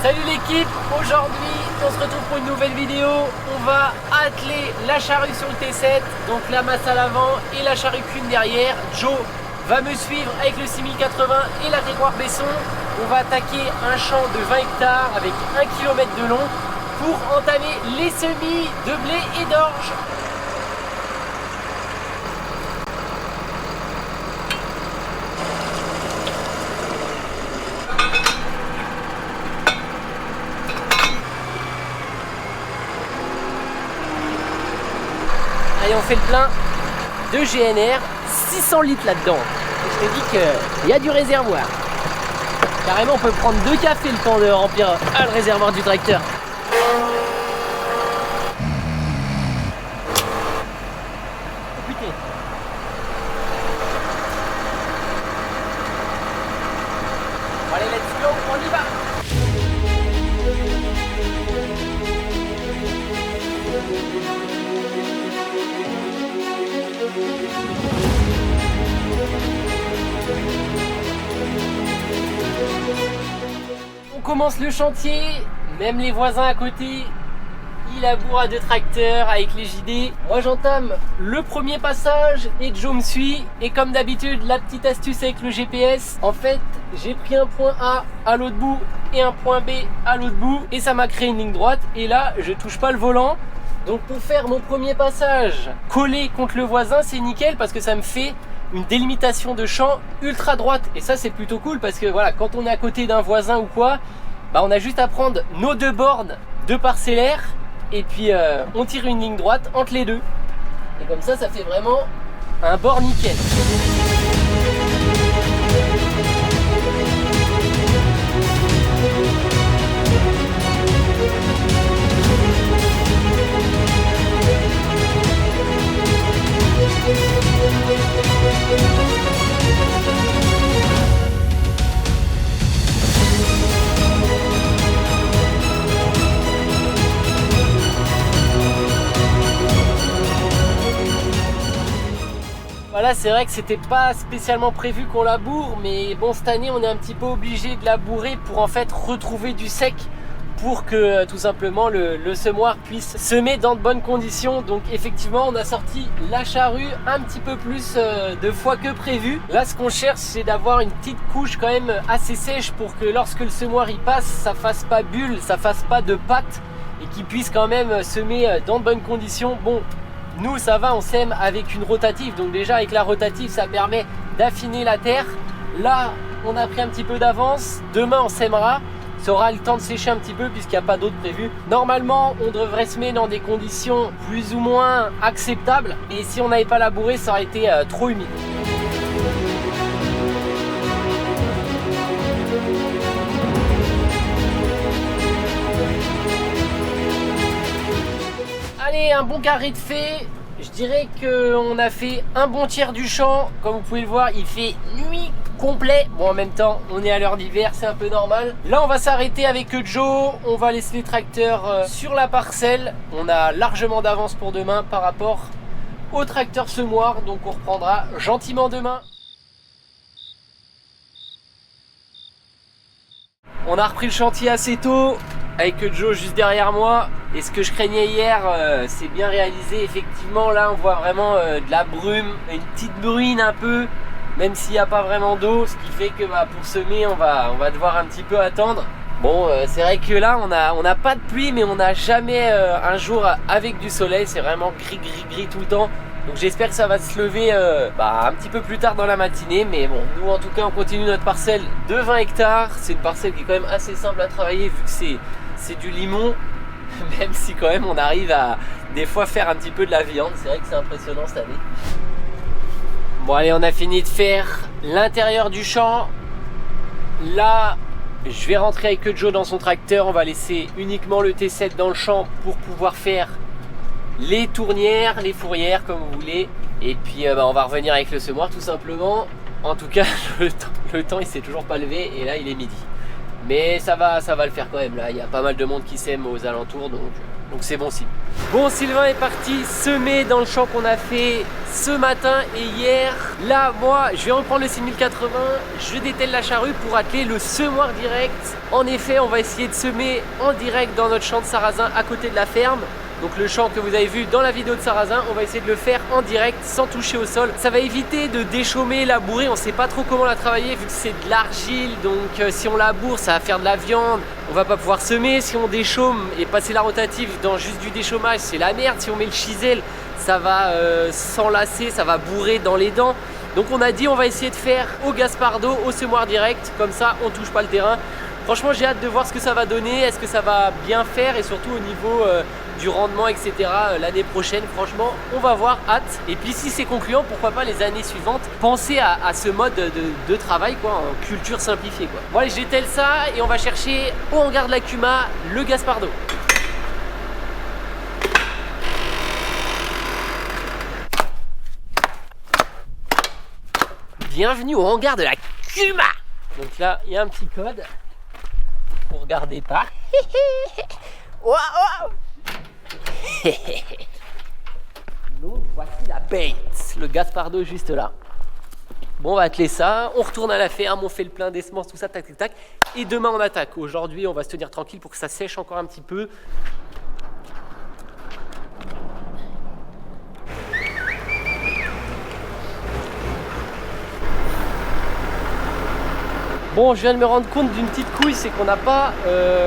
Salut l'équipe, aujourd'hui on se retrouve pour une nouvelle vidéo. On va atteler la charrue sur le T7, donc la masse à l'avant et la charrue cune derrière. Joe va me suivre avec le 6080 et la grégoire Besson. On va attaquer un champ de 20 hectares avec 1 km de long pour entamer les semis de blé et d'orge. Allez, on fait le plein de GNR, 600 litres là-dedans. Je te dis qu'il y a du réservoir. Carrément, on peut prendre 2 cafés le temps de remplir le réservoir du tracteur. Oh putain. Allez, let's go, on y va. On commence le chantier, même les voisins à côté, ils labourent à 2 tracteurs avec les JD. Moi j'entame le premier passage et Joe me suit. Et comme d'habitude, la petite astuce avec le GPS, en fait j'ai pris un point A à l'autre bout et un point B à l'autre bout et ça m'a créé une ligne droite. Et là je touche pas le volant. Donc pour faire mon premier passage collé contre le voisin, c'est nickel parce que ça me fait une délimitation de champ ultra droite. Et ça c'est plutôt cool parce que voilà, quand on est à côté d'un voisin ou quoi, bah on a juste à prendre nos 2 bornes de parcellaire et puis on tire une ligne droite entre les deux. Et comme ça fait vraiment un bord nickel. Voilà, c'est vrai que c'était pas spécialement prévu qu'on laboure, mais bon, cette année on est un petit peu obligé de labourer pour en fait retrouver du sec pour que tout simplement le semoir puisse semer dans de bonnes conditions. Donc effectivement on a sorti la charrue un petit peu plus de fois que prévu. Là ce qu'on cherche c'est d'avoir une petite couche quand même assez sèche pour que lorsque le semoir y passe, ça fasse pas bulle, ça fasse pas de pâte et qu'il puisse quand même semer dans de bonnes conditions. Bon, nous ça va, on sème avec une rotative, donc déjà avec la rotative ça permet d'affiner la terre. Là on a pris un petit peu d'avance, demain on sèmera, ça aura le temps de sécher un petit peu puisqu'il n'y a pas d'autre prévu. Normalement on devrait semer dans des conditions plus ou moins acceptables, et si on n'avait pas labouré ça aurait été trop humide. Allez, un bon carré de fait. Je dirais qu'on a fait un bon tiers du champ. Comme vous pouvez le voir, il fait nuit complet. Bon, en même temps, on est à l'heure d'hiver, c'est un peu normal. Là, on va s'arrêter avec Joe. On va laisser les tracteurs sur la parcelle. On a largement d'avance pour demain par rapport au tracteur semoir. Donc, on reprendra gentiment demain. On a repris le chantier assez tôt avec Joe juste derrière moi, et ce que je craignais hier c'est bien réalisé. Effectivement là on voit vraiment de la brume, une petite bruine un peu, même s'il n'y a pas vraiment d'eau, ce qui fait que pour semer on va devoir un petit peu attendre. Bon, c'est vrai que là on n'a pas de pluie, mais on n'a jamais un jour avec du soleil, c'est vraiment gris tout le temps. Donc j'espère que ça va se lever un petit peu plus tard dans la matinée. Mais bon, nous en tout cas on continue notre parcelle de 20 hectares. C'est une parcelle qui est quand même assez simple à travailler vu que c'est du limon. Même si quand même on arrive à des fois faire un petit peu de la viande. C'est vrai que c'est impressionnant cette année. Bon allez, on a fini de faire l'intérieur du champ. Là je vais rentrer avec Joe dans son tracteur. On va laisser uniquement le T7 dans le champ pour pouvoir faire les tournières, les fourrières comme vous voulez. Et puis on va revenir avec le semoir tout simplement. En tout cas le temps il s'est toujours pas levé et là il est midi. Mais ça va le faire quand même. Là il y a pas mal de monde qui sème aux alentours, donc Donc c'est bon signe. Bon, Sylvain est parti semer dans le champ qu'on a fait ce matin et hier. Là, moi, je vais reprendre le 6080, je dételle la charrue pour atteler le semoir direct. En effet, on va essayer de semer en direct dans notre champ de sarrasin à côté de la ferme. Donc le champ que vous avez vu dans la vidéo de sarrasin, on va essayer de le faire en direct sans toucher au sol. Ça va éviter de déchaumer, labourer, on ne sait pas trop comment la travailler vu que c'est de l'argile. Donc si on laboure, ça va faire de la viande, on va pas pouvoir semer. Si on déchaume et passer la rotative dans juste du déchaumage, c'est la merde. Si on met le chisel, ça va s'enlacer, ça va bourrer dans les dents. Donc on a dit on va essayer de faire au Gaspardo, au semoir direct, comme ça on touche pas le terrain. Franchement j'ai hâte de voir ce que ça va donner, est-ce que ça va bien faire et surtout au niveau du rendement etc. L'année prochaine, franchement on va voir, hâte. Et puis si c'est concluant, pourquoi pas les années suivantes penser à ce mode de travail quoi, en culture simplifiée quoi. Bon allez, je dételle ça et on va chercher au hangar de la Cuma le Gaspardo. Bienvenue au hangar de la Cuma. Donc là il y a un petit code. Vous regardez pas. Waouh. Donc voici la bête, le Gaspardo juste là. Bon, on va atteler ça, on retourne à la ferme, on fait le plein des semences, tout ça, tac tac tac. Et demain on attaque. Aujourd'hui on va se tenir tranquille pour que ça sèche encore un petit peu. Bon, je viens de me rendre compte d'une petite couille, c'est qu'on n'a pas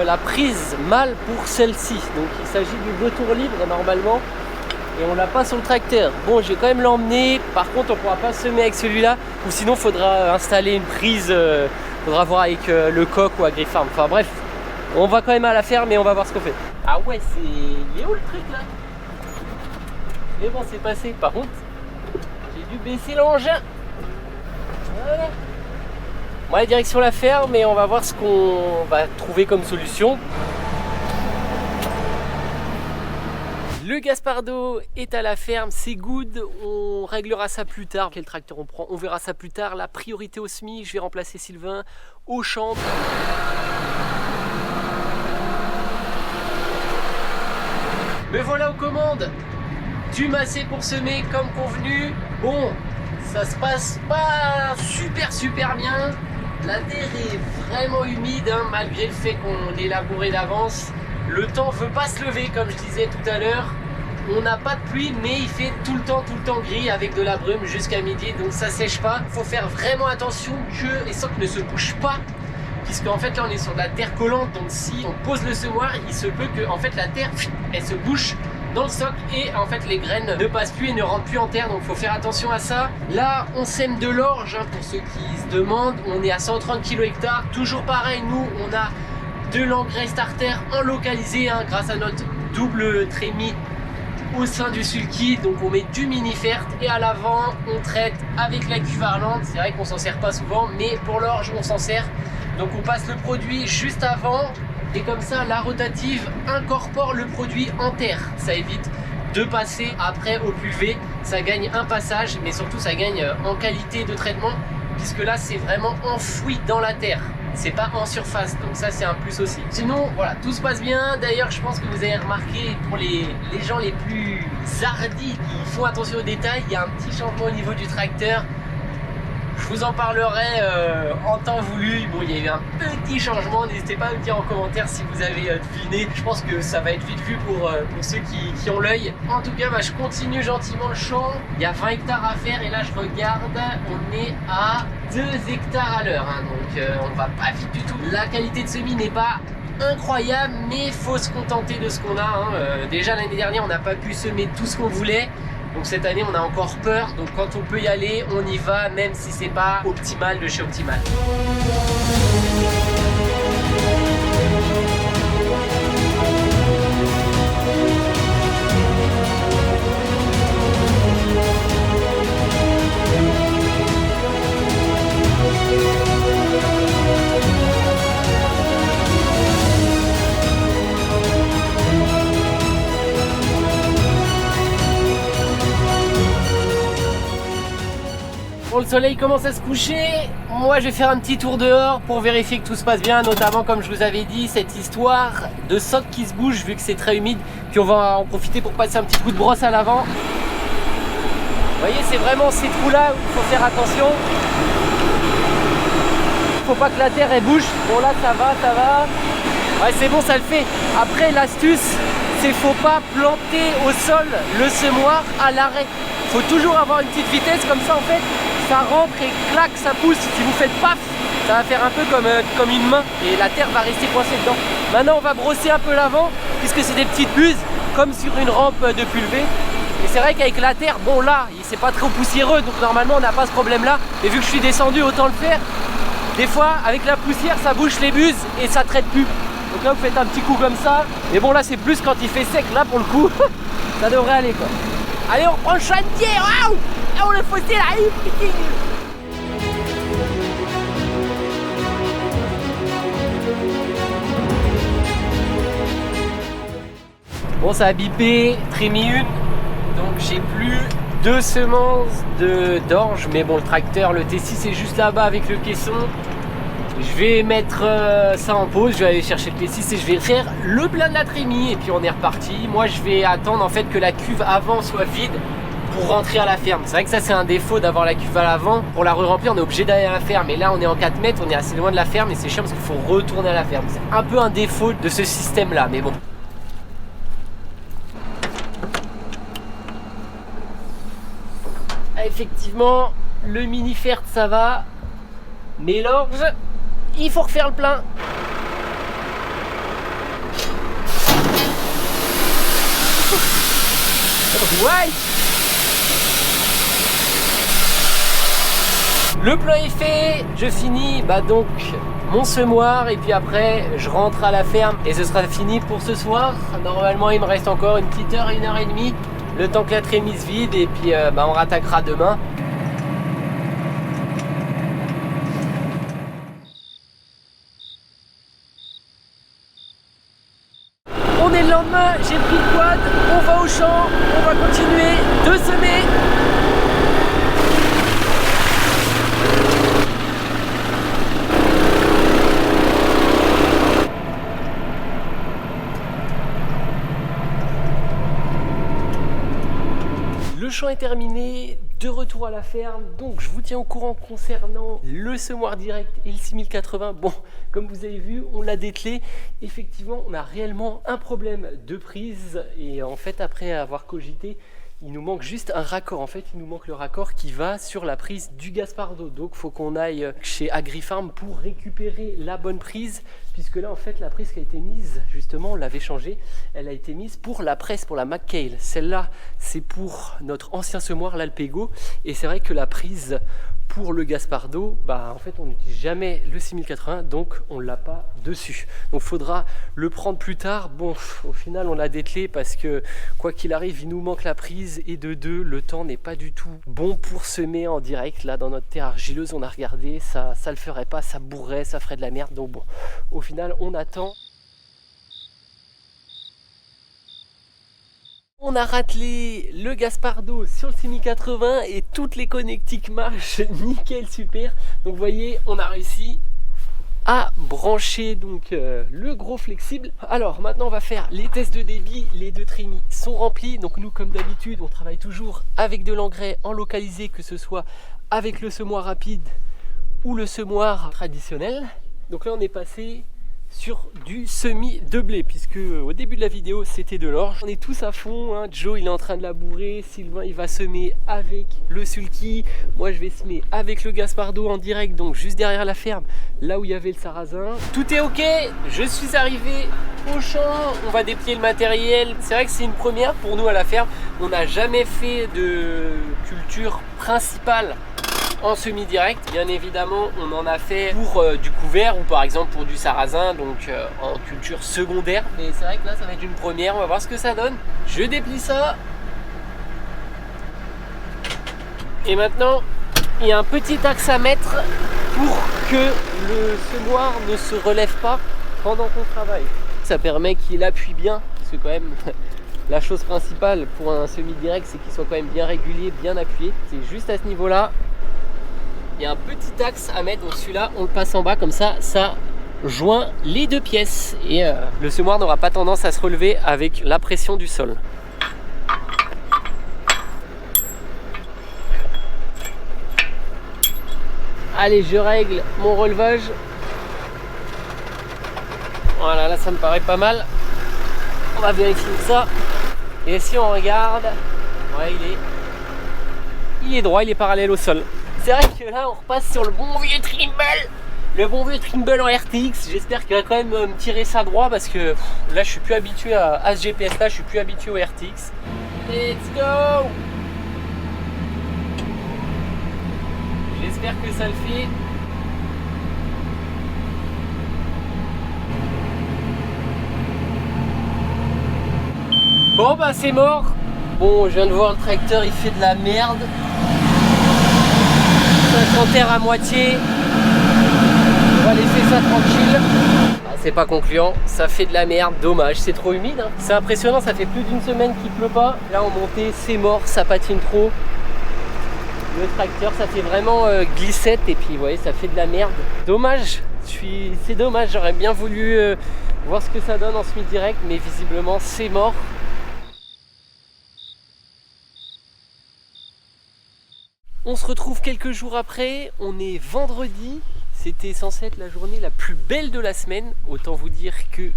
la prise mâle pour celle-ci. Donc il s'agit du retour libre normalement et on l'a pas sur le tracteur. Bon, je vais quand même l'emmener, par contre on pourra pas semer avec celui-là ou sinon il faudra installer une prise, faudra voir avec le coq ou Agrifarm. Enfin bref, on va quand même à la ferme et on va voir ce qu'on fait. Ah ouais, il est où le truc là? Mais bon, c'est passé. Par contre, j'ai dû baisser l'engin. Voilà. Bon, allez, direction la ferme et on va voir ce qu'on va trouver comme solution. Le Gaspardo est à la ferme, c'est good, on réglera ça plus tard. Quel tracteur on prend, on verra ça plus tard. La priorité au semis, je vais remplacer Sylvain au champ. Me voilà aux commandes du massé pour semer comme convenu. Bon, ça se passe pas super bien. La terre est vraiment humide hein, malgré le fait qu'on ait labouré d'avance. Le temps veut pas se lever comme je disais tout à l'heure. On n'a pas de pluie mais il fait tout le temps gris avec de la brume jusqu'à midi, donc ça sèche pas. Il faut faire vraiment attention que les socs ne se bougent pas, puisque en fait là on est sur de la terre collante, donc si on pose le semoir, il se peut que en fait la terre elle se bouche dans le soc et en fait les graines ne passent plus et ne rentrent plus en terre, donc il faut faire attention à ça. Là on sème de l'orge hein, pour ceux qui se demandent, on est à 130 kg/hectare, toujours pareil, nous on a de l'engrais starter en localisé hein, grâce à notre double trémie au sein du sulky, donc on met du mini-fert et à l'avant on traite avec la cuve Arlande. C'est vrai qu'on s'en sert pas souvent mais pour l'orge on s'en sert, donc on passe le produit juste avant et comme ça la rotative incorpore le produit en terre, ça évite de passer après au pulvé, ça gagne un passage mais surtout ça gagne en qualité de traitement puisque là c'est vraiment enfoui dans la terre, c'est pas en surface, donc ça c'est un plus aussi. Sinon voilà, tout se passe bien. D'ailleurs je pense que vous avez remarqué, pour les gens les plus hardis qui font attention aux détails, il y a un petit changement au niveau du tracteur. Je vous en parlerai en temps voulu. Bon, il y a eu un petit changement, n'hésitez pas à me dire en commentaire si vous avez deviné. Je pense que ça va être vite vu pour ceux qui ont l'œil. En tout cas, je continue gentiment le champ. Il y a 20 hectares à faire et là je regarde, on est à 2 hectares à l'heure hein, donc on va pas vite du tout. La qualité de semis n'est pas incroyable mais faut se contenter de ce qu'on a hein. Déjà l'année dernière on n'a pas pu semer tout ce qu'on voulait. Donc cette année on a encore peur, donc quand on peut y aller, on y va, même si c'est pas optimal de chez optimal. Bon, le soleil commence à se coucher, moi je vais faire un petit tour dehors pour vérifier que tout se passe bien, notamment comme je vous avais dit, cette histoire de soc qui se bouge vu que c'est très humide. Puis on va en profiter pour passer un petit coup de brosse à l'avant. Vous voyez, c'est vraiment ces trous là où il faut faire attention. Faut pas que la terre elle bouge. Bon là ça va. Ouais, c'est bon, ça le fait. Après l'astuce, c'est faut pas planter au sol le semoir à l'arrêt. Faut toujours avoir une petite vitesse, comme ça en fait ça rentre et clac, ça pousse. Si vous faites paf, ça va faire un peu comme une main et la terre va rester coincée dedans. Maintenant on va brosser un peu l'avant puisque c'est des petites buses comme sur une rampe de pulvé. Et c'est vrai qu'avec la terre, bon là c'est pas trop poussiéreux donc normalement on n'a pas ce problème là. Et vu que je suis descendu, autant le faire. Des fois avec la poussière ça bouche les buses et ça traite plus. Donc là vous faites un petit coup comme ça. Et bon là c'est plus quand il fait sec, là pour le coup ça devrait aller quoi. Allez, on reprend le chantier. Waouh! Oh, le fossé là, bon, ça a bipé, trémie une. Donc j'ai plus 2 semences d'orge. Mais bon, le tracteur, le T6 est juste là-bas avec le caisson. Je vais mettre ça en pause, je vais aller chercher le P6 et je vais faire le plein de la trémie et puis on est reparti. Moi je vais attendre en fait que la cuve avant soit vide pour rentrer à la ferme. C'est vrai que ça c'est un défaut d'avoir la cuve à l'avant. Pour la re-remplir on est obligé d'aller à la ferme et là on est en 4 mètres, on est assez loin de la ferme et c'est chiant parce qu'il faut retourner à la ferme. C'est un peu un défaut de ce système là mais bon. Ah, effectivement le mini-fert ça va mais l'orge il faut refaire le plein. Ouais. Le plein est fait, je finis donc mon semoir et puis après je rentre à la ferme et ce sera fini pour ce soir. Normalement il me reste encore une petite heure, 1h30, le temps que la trémie se vide et puis on rattaquera demain. On est le lendemain, j'ai pris le quad, on va au champ, on va continuer de semer. Le champ est terminé, de retour à la ferme, donc je vous tiens au courant concernant le semoir direct et le 6080. Bon, comme vous avez vu, on l'a dételé. Effectivement, on a réellement un problème de prise et en fait, après avoir cogité, il nous manque juste un raccord. En fait, il nous manque le raccord qui va sur la prise du Gaspardo. Donc, il faut qu'on aille chez Agrifarm pour récupérer la bonne prise. Puisque là, en fait, la prise qui a été mise, justement, on l'avait changée. Elle a été mise pour la presse, pour la McHale. Celle-là, c'est pour notre ancien semoir, l'Alpego. Et c'est vrai que la prise pour le Gaspardo, en fait, on n'utilise jamais le 6080, donc on ne l'a pas dessus. Donc, il faudra le prendre plus tard. Bon, au final, on l'a dételé parce que, quoi qu'il arrive, il nous manque la prise. Et de deux, le temps n'est pas du tout bon pour semer en direct. Là, dans notre terre argileuse, on a regardé, ça le ferait pas, ça bourrait, ça ferait de la merde. Donc bon, au final, on attend. On a ratelé le Gaspardo sur le 6080 et toutes les connectiques marchent nickel, super. Donc vous voyez, on a réussi à brancher donc le gros flexible. Alors maintenant on va faire les tests de débit. Les 2 trémies sont remplis. Donc nous, comme d'habitude, on travaille toujours avec de l'engrais en localisé, que ce soit avec le semoir rapide ou le semoir traditionnel. Donc là on est passé sur du semis de blé, puisque au début de la vidéo c'était de l'orge. On est tous à fond, hein. Joe il est en train de labourer, Sylvain il va semer avec le sulky, moi je vais semer avec le Gaspardo en direct, donc juste derrière la ferme, là où il y avait le sarrasin. Tout est ok, je suis arrivé au champ, on va déplier le matériel. C'est vrai que c'est une première pour nous à la ferme, on n'a jamais fait de culture principale en semi-direct. Bien évidemment on en a fait pour du couvert ou par exemple pour du sarrasin, donc en culture secondaire, mais c'est vrai que là ça va être une première, on va voir ce que ça donne. Je déplie ça et maintenant il y a un petit axe à mettre pour que le semoir ne se relève pas pendant qu'on travaille. Ça permet qu'il appuie bien, parce que quand même la chose principale pour un semi-direct c'est qu'il soit quand même bien régulier, bien appuyé. C'est juste à ce niveau là. il y a un petit axe à mettre, donc celui-là on le passe en bas comme ça, ça joint les deux pièces et le semoir n'aura pas tendance à se relever avec la pression du sol. Allez, je règle mon relevage. Voilà, là ça me paraît pas mal. On va vérifier ça. Et si on regarde, ouais, il est droit, il est parallèle au sol. C'est vrai que là on repasse sur le bon vieux Trimble. Le bon vieux Trimble en RTX. J'espère qu'il va quand même me tirer ça droit parce que là je suis plus habitué à ce GPS là, je suis plus habitué au RTX. Let's go! J'espère que ça le fait. Bon bah c'est mort. Bon, je viens de voir le tracteur, il fait de la merde. 50 R à moitié. On va laisser ça tranquille. Ah, c'est pas concluant, ça fait de la merde, dommage, c'est trop humide. Hein. C'est impressionnant, ça fait plus d'une semaine qu'il pleut pas. Là en montée, c'est mort, ça patine trop. Le tracteur, ça fait vraiment glissette et puis vous voyez, ça fait de la merde. Dommage, c'est dommage, j'aurais bien voulu voir ce que ça donne en semi-direct, mais visiblement c'est mort. On se retrouve quelques jours après, on est vendredi, c'était censé être la journée la plus belle de la semaine, autant vous dire que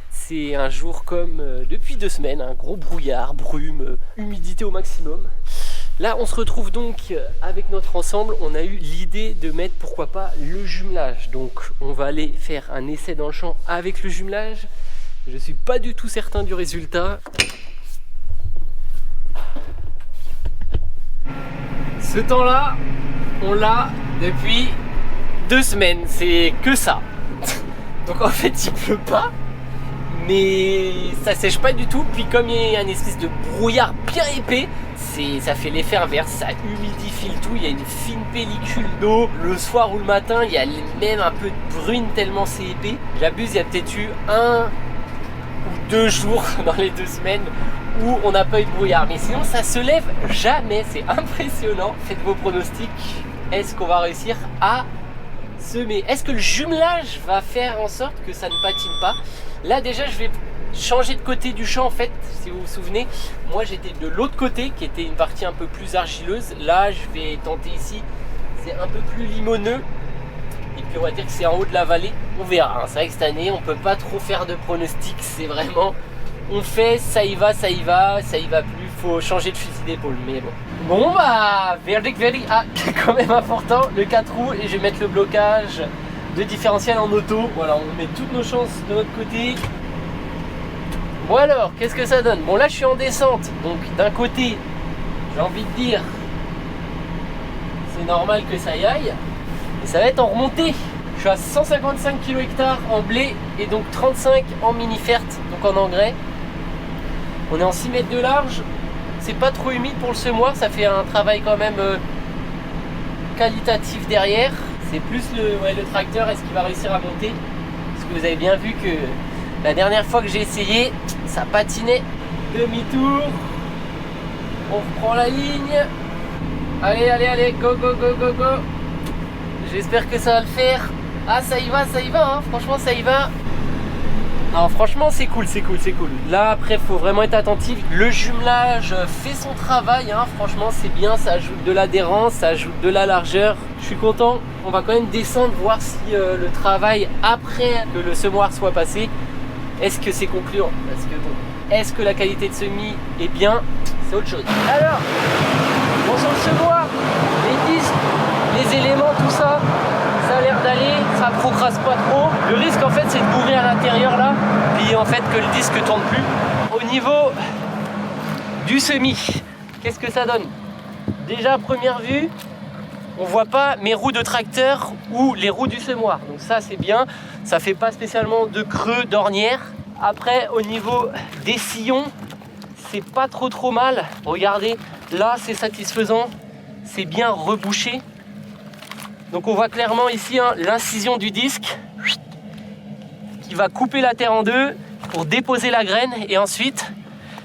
c'est un jour comme depuis 2 semaines, un gros brouillard, brume, humidité au maximum. Là on se retrouve donc avec notre ensemble, on a eu l'idée de mettre pourquoi pas le jumelage, donc on va aller faire un essai dans le champ avec le jumelage, je suis pas du tout certain du résultat. Ce temps-là, on l'a depuis 2 semaines, c'est que ça. Donc en fait, il pleut pas, mais ça sèche pas du tout. Puis comme il y a une espèce de brouillard bien épais, ça fait l'effet inverse, ça humidifie le tout. Il y a une fine pellicule d'eau. Le soir ou le matin, il y a même un peu de brune tellement c'est épais. J'abuse, il y a peut-être eu 1 ou 2 jours dans les 2 semaines où on n'a pas eu de brouillard, mais sinon ça se lève jamais, c'est impressionnant. Faites vos pronostics, est-ce qu'on va réussir à semer? Est-ce que le jumelage va faire en sorte que ça ne patine pas? Là déjà je vais changer de côté du champ en fait, si vous vous souvenez, moi j'étais de l'autre côté qui était une partie un peu plus argileuse, là je vais tenter ici, c'est un peu plus limoneux. Et puis on va dire que c'est en haut de la vallée, on verra, hein. C'est vrai que cette année on peut pas trop faire de pronostics, c'est vraiment on fait, ça y va, ça y va, ça y va plus, faut changer de fusil d'épaule, mais bon. Bon bah, verdict, ah, quand même important, le 4 roues et je vais mettre le blocage de différentiel en auto. Voilà, on met toutes nos chances de notre côté. Bon alors, qu'est-ce que ça donne? Bon là je suis en descente, donc d'un côté, j'ai envie de dire, c'est normal que ça y aille, et ça va être en remontée. Je suis à 155 kg/h en blé et donc 35 en mini-fert, donc en engrais. On est en 6 mètres de large, c'est pas trop humide pour le semoir, ça fait un travail quand même qualitatif derrière. C'est plus le tracteur, est-ce qu'il va réussir à monter? Parce que vous avez bien vu que la dernière fois que j'ai essayé, ça patinait. Demi-tour, on reprend la ligne. Allez, allez, allez, go, go, go, go, go. J'espère que ça va le faire. Ah ça y va, hein. Franchement ça y va. Non franchement c'est cool, c'est cool, c'est cool. Là après faut vraiment être attentif. Le jumelage fait son travail, hein. Franchement c'est bien, ça ajoute de l'adhérence, ça ajoute de la largeur. Je suis content. On va quand même descendre, voir si le travail après que le semoir soit passé, est-ce que c'est concluant? Parce que bon, est-ce que la qualité de semis est bien? C'est autre chose. Alors, bon sur le semoir, les disques, les éléments, tout ça, ça a l'air d'aller, ça procrasse pas trop. Le risque en fait c'est de bourrer à l'intérieur là, puis en fait que le disque tourne plus. Au niveau du semis, qu'est-ce que ça donne? Déjà à première vue, on voit pas mes roues de tracteur ou les roues du semoir. Donc ça c'est bien, ça fait pas spécialement de creux d'ornière. Après au niveau des sillons, c'est pas trop mal. Regardez, là c'est satisfaisant, c'est bien rebouché. Donc on voit clairement ici hein, l'incision du disque qui va couper la terre en deux pour déposer la graine et ensuite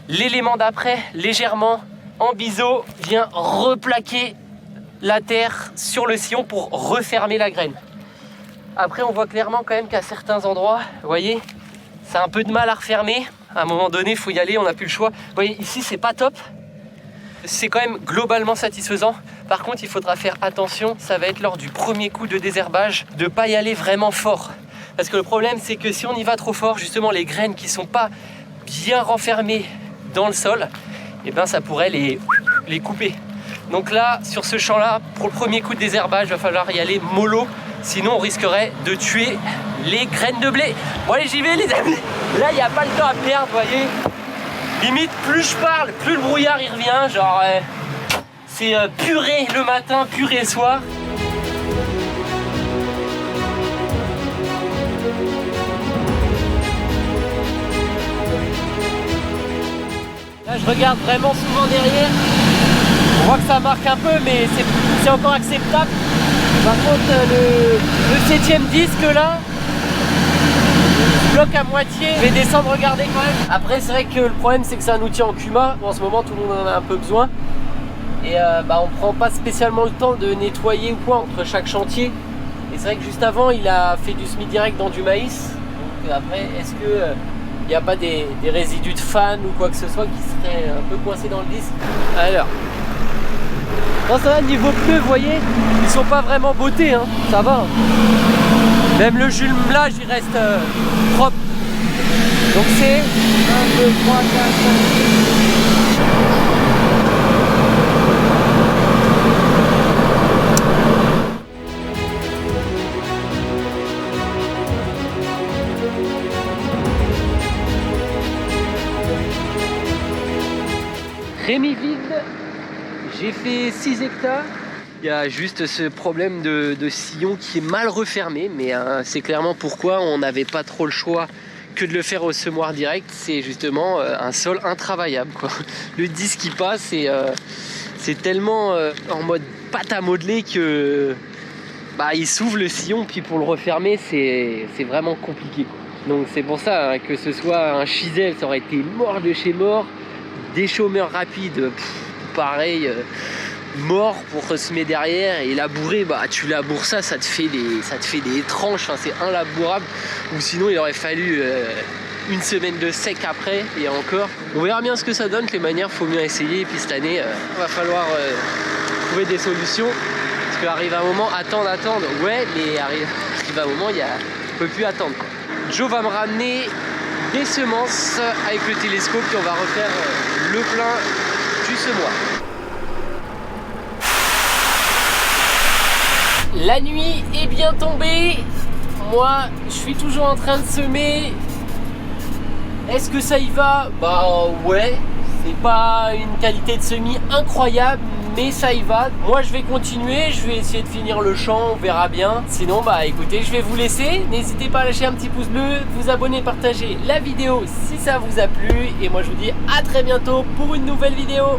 l'élément d'après légèrement en biseau vient replaquer la terre sur le sillon pour refermer la graine. Après, on voit clairement quand même qu'à certains endroits, vous voyez, ça a un peu de mal à refermer. À un moment donné, il faut y aller, on n'a plus le choix. Vous voyez, ici, c'est pas top. C'est quand même globalement satisfaisant. Par contre, il faudra faire attention, ça va être lors du premier coup de désherbage, de ne pas y aller vraiment fort. Parce que le problème, c'est que si on y va trop fort, justement, les graines qui ne sont pas bien renfermées dans le sol, eh ben, ça pourrait les couper. Donc là, sur ce champ-là, pour le premier coup de désherbage, il va falloir y aller mollo. Sinon, on risquerait de tuer les graines de blé. Bon, allez, j'y vais, les amis. Là, il n'y a pas le temps à perdre, vous voyez. Limite, plus je parle, plus le brouillard il revient. Genre, c'est purée le matin, purée le soir. Là, je regarde vraiment souvent derrière. On voit que ça marque un peu, mais c'est encore acceptable. Par contre, le 7e disque là, bloque à moitié. Je vais descendre regarder quand même. Après, c'est vrai que le problème, c'est que c'est un outil en Kuma. En ce moment, tout le monde en a un peu besoin. Et on prend pas spécialement le temps de nettoyer ou quoi entre chaque chantier. Et c'est vrai que juste avant, il a fait du semi-direct dans du maïs. Donc après, est-ce que il n'y a pas des résidus de fan ou quoi que ce soit qui seraient un peu coincés dans le disque? Alors, non, ça va, niveau pneus, vous voyez, ils sont pas vraiment bottés, hein. Ça va. Même le jumelage, il reste propre. Donc c'est 1, 2, 3, 4, 5, 6. Rémi vide. J'ai fait 6 hectares. Il y a juste ce problème de sillon qui est mal refermé, mais c'est clairement pourquoi on n'avait pas trop le choix que de le faire au semoir direct. C'est justement un sol intravaillable, quoi. Le disque qui passe, c'est tellement en mode pâte à modeler que il s'ouvre le sillon, puis pour le refermer, c'est vraiment compliqué, quoi. Donc c'est pour ça que ce soit un chisel, ça aurait été mort de chez mort. Des chômeurs rapides, pareil, mort pour semer derrière, et labourer, tu laboures ça te fait des tranches, hein, c'est inlabourable. Ou sinon il aurait fallu une semaine de sec après, et encore. On verra bien ce que ça donne. De les manières, faut mieux essayer, et puis cette année va falloir trouver des solutions, parce qu'arrive un moment, attendre, ouais, mais arrive un moment, on peut plus attendre, quoi. Joe va me ramener des semences avec le télescope, et on va refaire le plein du semoir. La nuit est bien tombée. Moi, je suis toujours en train de semer. Est-ce que ça y va? Ouais. C'est pas une qualité de semis incroyable, mais ça y va. Moi, je vais continuer. Je vais essayer de finir le champ. On verra bien. Sinon, écoutez, je vais vous laisser. N'hésitez pas à lâcher un petit pouce bleu, vous abonner, partager la vidéo si ça vous a plu. Et moi, je vous dis à très bientôt pour une nouvelle vidéo.